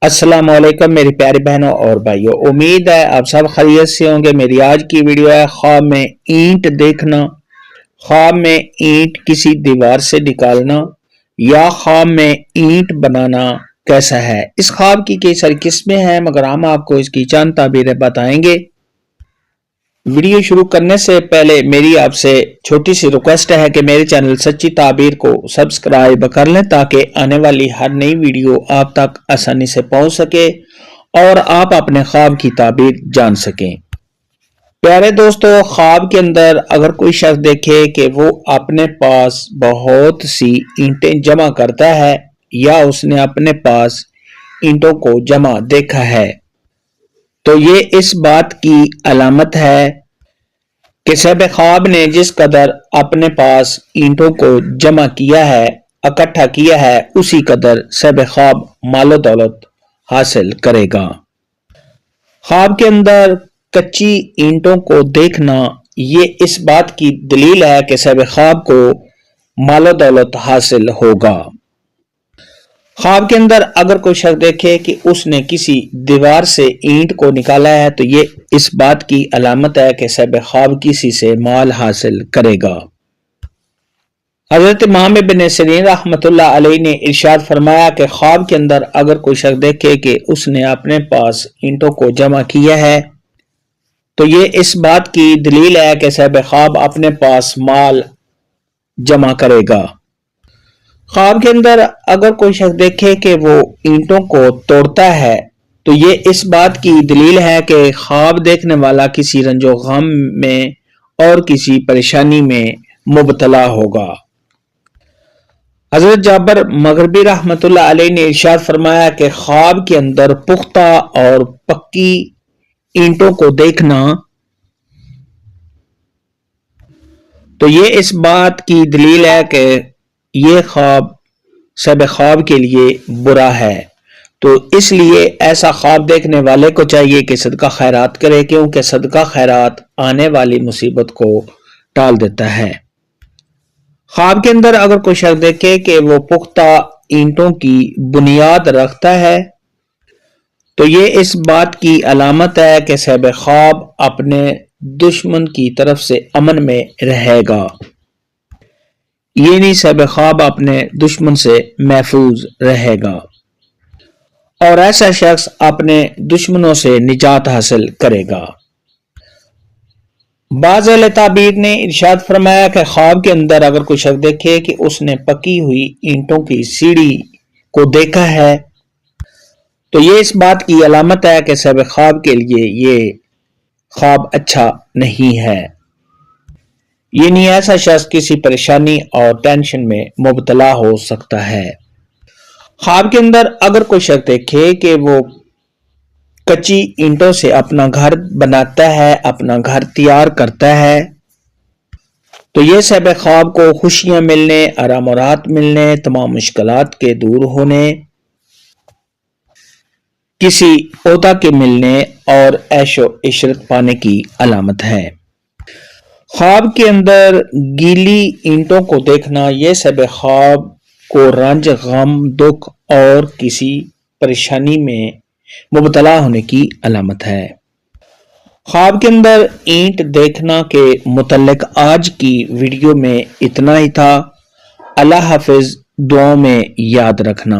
السلام علیکم میری پیاری بہنوں اور بھائیوں، امید ہے آپ سب خیریت سے ہوں گے۔ میری آج کی ویڈیو ہے خواب میں اینٹ دیکھنا، خواب میں اینٹ کسی دیوار سے نکالنا یا خواب میں اینٹ بنانا کیسا ہے۔ اس خواب کی کئی ساری قسمیں ہیں مگر ہم آپ کو اس کی چند تعبیریں بتائیں گے۔ ویڈیو شروع کرنے سے پہلے میری آپ سے چھوٹی سی ریکویسٹ ہے کہ میرے چینل سچی تعبیر کو سبسکرائب کر لیں تاکہ آنے والی ہر نئی ویڈیو آپ تک آسانی سے پہنچ سکے اور آپ اپنے خواب کی تعبیر جان سکیں۔ پیارے دوستو، خواب کے اندر اگر کوئی شخص دیکھے کہ وہ اپنے پاس بہت سی اینٹیں جمع کرتا ہے یا اس نے اپنے پاس اینٹوں کو جمع دیکھا ہے تو یہ اس بات کی علامت ہے کہ صاحب خواب نے جس قدر اپنے پاس اینٹوں کو جمع کیا ہے، اکٹھا کیا ہے، اسی قدر صاحب خواب مال و دولت حاصل کرے گا۔ خواب کے اندر کچی اینٹوں کو دیکھنا یہ اس بات کی دلیل ہے کہ صاحب خواب کو مال و دولت حاصل ہوگا۔ خواب کے اندر اگر کوئی شخص دیکھے کہ اس نے کسی دیوار سے اینٹ کو نکالا ہے تو یہ اس بات کی علامت ہے کہ صاحب خواب کسی سے مال حاصل کرے گا۔ حضرت امام ابن سیرین رحمۃ اللہ علیہ نے ارشاد فرمایا کہ خواب کے اندر اگر کوئی شخص دیکھے کہ اس نے اپنے پاس اینٹوں کو جمع کیا ہے تو یہ اس بات کی دلیل ہے کہ صاحب خواب اپنے پاس مال جمع کرے گا۔ خواب کے اندر اگر کوئی شخص دیکھے کہ وہ اینٹوں کو توڑتا ہے تو یہ اس بات کی دلیل ہے کہ خواب دیکھنے والا کسی رنج و غم میں اور کسی پریشانی میں مبتلا ہوگا۔ حضرت جابر مغربی رحمت اللہ علیہ نے ارشاد فرمایا کہ خواب کے اندر پختہ اور پکی اینٹوں کو دیکھنا تو یہ اس بات کی دلیل ہے کہ یہ خواب صاحب خواب کے لیے برا ہے، تو اس لیے ایسا خواب دیکھنے والے کو چاہیے کہ صدقہ خیرات کرے، کیونکہ صدقہ خیرات آنے والی مصیبت کو ٹال دیتا ہے۔ خواب کے اندر اگر کوئی شخص دیکھے کہ وہ پختہ اینٹوں کی بنیاد رکھتا ہے تو یہ اس بات کی علامت ہے کہ صاحب خواب اپنے دشمن کی طرف سے امن میں رہے گا، یعنی صاحب خواب اپنے دشمن سے محفوظ رہے گا اور ایسا شخص اپنے دشمنوں سے نجات حاصل کرے گا۔ بعض اہل تعبیر نے ارشاد فرمایا کہ خواب کے اندر اگر کوئی شخص دیکھے کہ اس نے پکی ہوئی اینٹوں کی سیڑھی کو دیکھا ہے تو یہ اس بات کی علامت ہے کہ صاحب خواب کے لیے یہ خواب اچھا نہیں ہے، یعنی ایسا شخص کسی پریشانی اور ٹینشن میں مبتلا ہو سکتا ہے۔ خواب کے اندر اگر کوئی شخص دیکھے کہ وہ کچی اینٹوں سے اپنا گھر بناتا ہے، اپنا گھر تیار کرتا ہے تو یہ صاحب خواب کو خوشیاں ملنے، آرام و راحت ملنے، تمام مشکلات کے دور ہونے، کسی عہدہ کے ملنے اور عیش و عشرت پانے کی علامت ہے۔ خواب کے اندر گیلی اینٹوں کو دیکھنا یہ صاحب خواب کو رنج، غم، دکھ اور کسی پریشانی میں مبتلا ہونے کی علامت ہے۔ خواب کے اندر اینٹ دیکھنا کے متعلق آج کی ویڈیو میں اتنا ہی تھا۔ اللہ حافظ، دعاؤں میں یاد رکھنا۔